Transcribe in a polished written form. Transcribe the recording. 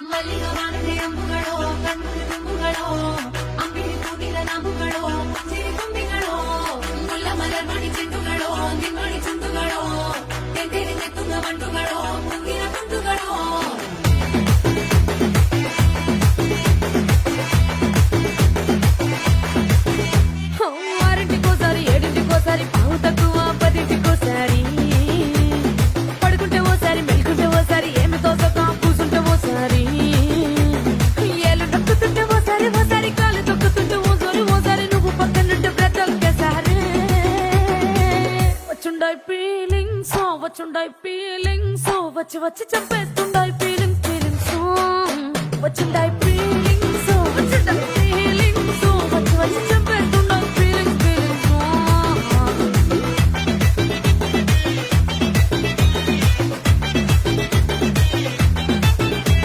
ಮಲ್ಲಿಗ ವಾನದೆ ಅಂಬುಗಳೋ ಕಣ್ಣು ತುಂಬುಗಳೋ ಅಂಬಿಳಿ ಕೂಡಿದ ನಾಮುಗಳೋ ಸಿರಿ ತುಂಬಿಗಳೋ ಮುಲ್ಲ ಮಲರ್ಮಣಿ ಚೆಂಡುಗಳೋ ನಿಮ್ಮಣಿ ಚುಂಡುಗಳೋ ತೆಂದಿರಿ ನೆತ್ತುಂಗ ಮಂಡುಗಳೋ ಮುಂಗಿನ ತುಂಡುಗಳೋ ఆరింటికోసారి ఏడింటికోసారి పావు తక్కువ పదింటికోసారి పడుకుంటే ఓసారి మెలుకుంటే ఓసారి ఏమి తోసక కూసుంటే ఓసారి ఏళ్ళు నొక్కుతుంటే ఓసారి ఓసారి కాలు తొక్కుతుంటే ఓసారి నువ్వు పక్కనుంటే బ్రతొక్కేసారి వచ్చుండాయి ఫీలింగ్స్ వచ్చి వచ్చి చంపేస్తుండాయి ఫీలింగ్స్